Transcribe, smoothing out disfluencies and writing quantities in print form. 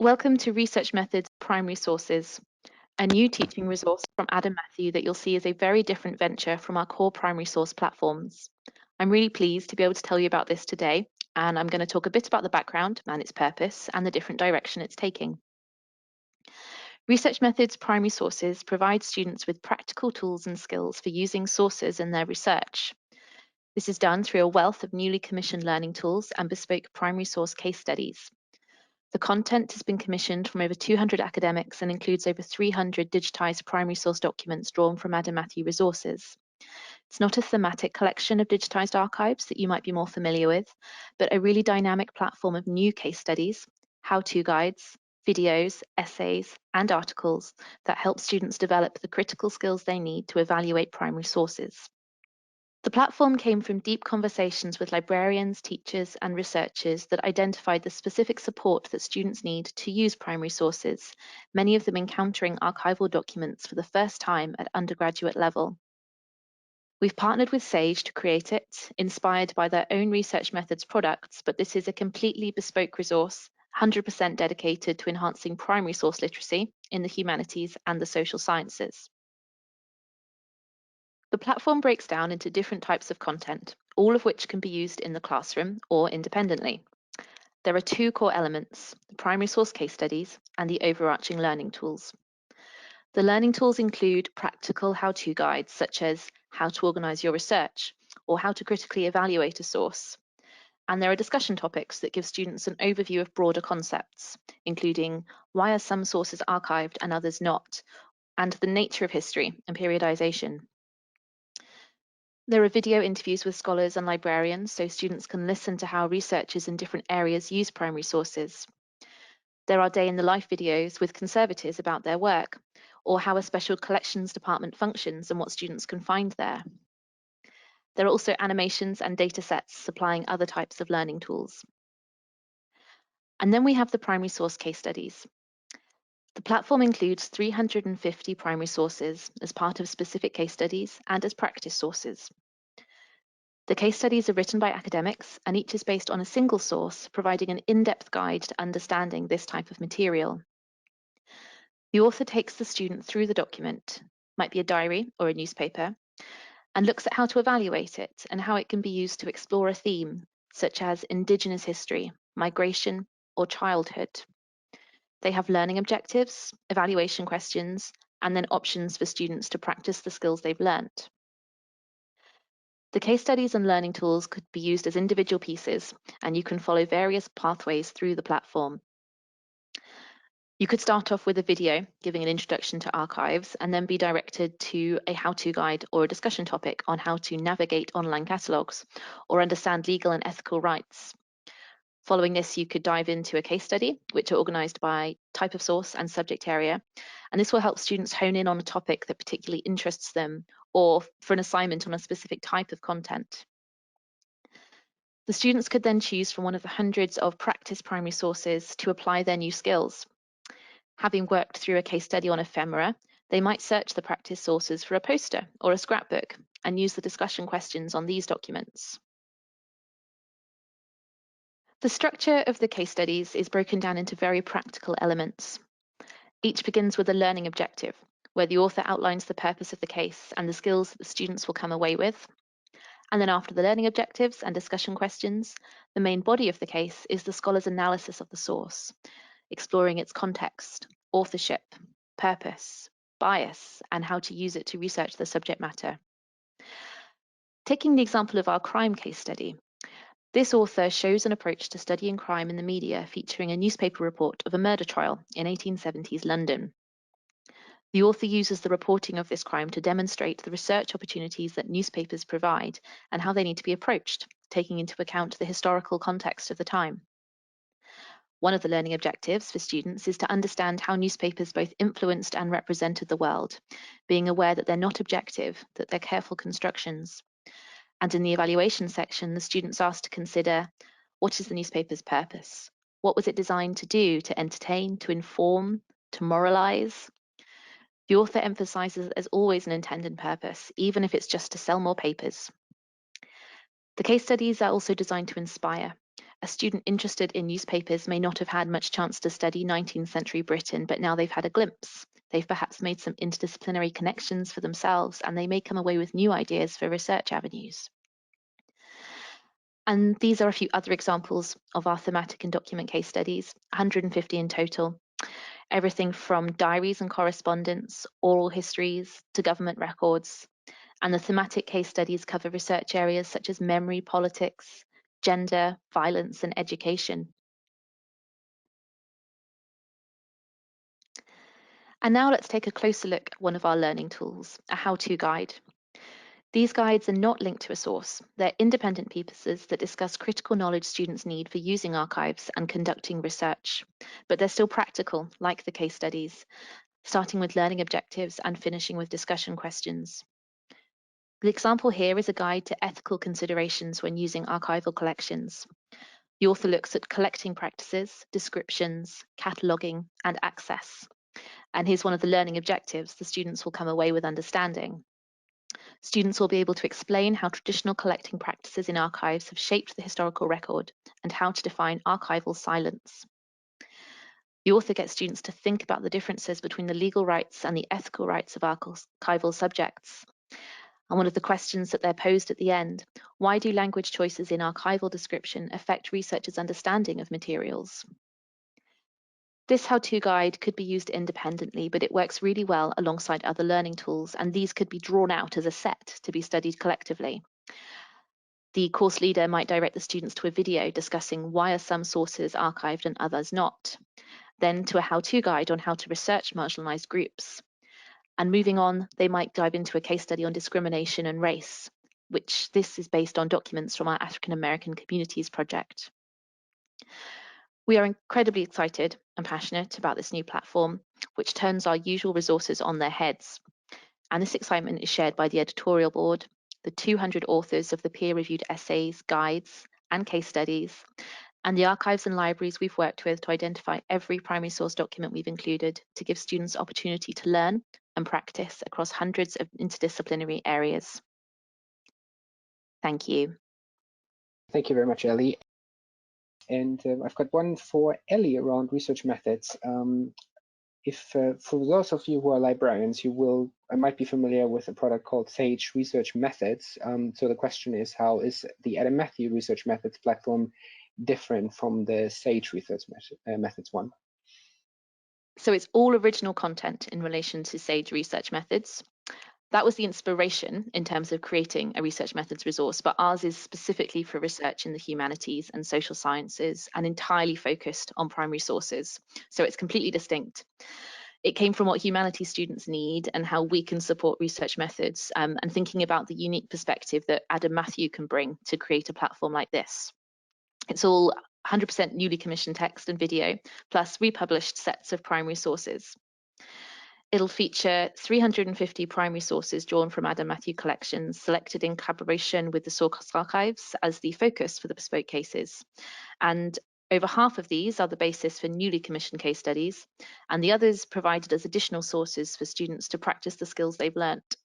Welcome to Research Methods Primary Sources, a new teaching resource from Adam Matthew that you'll see is a very different venture from our core primary source platforms. I'm really pleased to be able to tell you about this today, and I'm going to talk a bit about the background and its purpose and the different direction it's taking. Research Methods Primary Sources provide students with practical tools and skills for using sources in their research. This is done through a wealth of newly commissioned learning tools and bespoke primary source case studies. The content has been commissioned from over 200 academics and includes over 300 digitised primary source documents drawn from Adam Matthew resources. It's not a thematic collection of digitised archives that you might be more familiar with, but a really dynamic platform of new case studies, how-to guides, videos, essays, and articles that help students develop the critical skills they need to evaluate primary sources. The platform came from deep conversations with librarians, teachers, and researchers that identified the specific support that students need to use primary sources, many of them encountering archival documents for the first time at undergraduate level. We've partnered with Sage to create it, inspired by their own Research Methods products, but this is a completely bespoke resource, 100% dedicated to enhancing primary source literacy in the humanities and the social sciences. The platform breaks down into different types of content, all of which can be used in the classroom or independently. There are two core elements, the primary source case studies and the overarching learning tools. The learning tools include practical how-to guides such as how to organise your research or how to critically evaluate a source. And there are discussion topics that give students an overview of broader concepts, including why are some sources archived and others not, and the nature of history and periodisation. There are video interviews with scholars and librarians so students can listen to how researchers in different areas use primary sources. There are day in the life videos with conservators about their work, or how a special collections department functions and what students can find there. There are also animations and data sets supplying other types of learning tools. And then we have the primary source case studies. The platform includes 350 primary sources as part of specific case studies and as practice sources. The case studies are written by academics, and each is based on a single source, providing an in-depth guide to understanding this type of material. The author takes the student through the document, might be a diary or a newspaper, and looks at how to evaluate it and how it can be used to explore a theme, such as Indigenous history, migration, or childhood. They have learning objectives, evaluation questions, and then options for students to practice the skills they've learnt. The case studies and learning tools could be used as individual pieces, and you can follow various pathways through the platform. You could start off with a video giving an introduction to archives and then be directed to a how-to guide or a discussion topic on how to navigate online catalogues or understand legal and ethical rights. Following this, you could dive into a case study, which are organised by type of source and subject area, and this will help students hone in on a topic that particularly interests them or for an assignment on a specific type of content. The students could then choose from one of the hundreds of practice primary sources to apply their new skills. Having worked through a case study on ephemera, they might search the practice sources for a poster or a scrapbook and use the discussion questions on these documents. The structure of the case studies is broken down into very practical elements. Each begins with a learning objective, where the author outlines the purpose of the case and the skills that the students will come away with. And then after the learning objectives and discussion questions, the main body of the case is the scholar's analysis of the source, exploring its context, authorship, purpose, bias, and how to use it to research the subject matter. Taking the example of our crime case study, this author shows an approach to studying crime in the media featuring a newspaper report of a murder trial in 1870s London. The author uses the reporting of this crime to demonstrate the research opportunities that newspapers provide and how they need to be approached, taking into account the historical context of the time. One of the learning objectives for students is to understand how newspapers both influenced and represented the world, being aware that they're not objective, that they're careful constructions. And in the evaluation section, the students asked to consider, what is the newspaper's purpose? What was it designed to do? To entertain, to inform, to moralise? The author emphasises that there's always an intended purpose, even if it's just to sell more papers. The case studies are also designed to inspire, A student interested in newspapers may not have had much chance to study 19th century Britain, but now they've had a glimpse. They've perhaps made some interdisciplinary connections for themselves, and they may come away with new ideas for research avenues. And these are a few other examples of our thematic and document case studies, 150 in total. Everything from diaries and correspondence, oral histories, to government records. And the thematic case studies cover research areas such as memory, politics, gender, violence, and education. And now let's take a closer look at one of our learning tools, a how-to guide. These guides are not linked to a source. They're independent pieces that discuss critical knowledge students need for using archives and conducting research. But they're still practical, like the case studies, starting with learning objectives and finishing with discussion questions. The example here is a guide to ethical considerations when using archival collections. The author looks at collecting practices, descriptions, cataloguing, and access. And here's one of the learning objectives the students will come away with understanding. Students will be able to explain how traditional collecting practices in archives have shaped the historical record and how to define archival silence. The author gets students to think about the differences between the legal rights and the ethical rights of archival subjects. And one of the questions that they're posed at the end, why do language choices in archival description affect researchers' understanding of materials? This how-to guide could be used independently, but it works really well alongside other learning tools, and these could be drawn out as a set to be studied collectively. The course leader might direct the students to a video discussing why are some sources archived and others not, then to a how-to guide on how to research marginalised groups. And moving on, they might dive into a case study on discrimination and race, which this is based on documents from our African American Communities project. We are incredibly excited and passionate about this new platform, which turns our usual resources on their heads. And this excitement is shared by the editorial board, the 200 authors of the peer-reviewed essays, guides, and case studies, and the archives and libraries we've worked with to identify every primary source document we've included to give students opportunity to learn and practice across hundreds of interdisciplinary areas. Thank you. Thank you very much, Ellie. And I've got one for Ellie around research methods. For those of you who are librarians, you might be familiar with a product called Sage Research Methods. So the question is, how is the Adam Matthew Research Methods platform different from the Sage Research Methods one? So it's all original content in relation to Sage Research Methods. That was the inspiration in terms of creating a research methods resource, but ours is specifically for research in the humanities and social sciences and entirely focused on primary sources. So it's completely distinct. It came from what humanities students need and how we can support research methods, and thinking about the unique perspective that Adam Matthew can bring to create a platform like this. It's all 100% newly commissioned text and video, plus republished sets of primary sources. It'll feature 350 primary sources drawn from Adam Matthew collections, selected in collaboration with the Source Archives as the focus for the bespoke cases. And over half of these are the basis for newly commissioned case studies, and the others provided as additional sources for students to practice the skills they've learnt.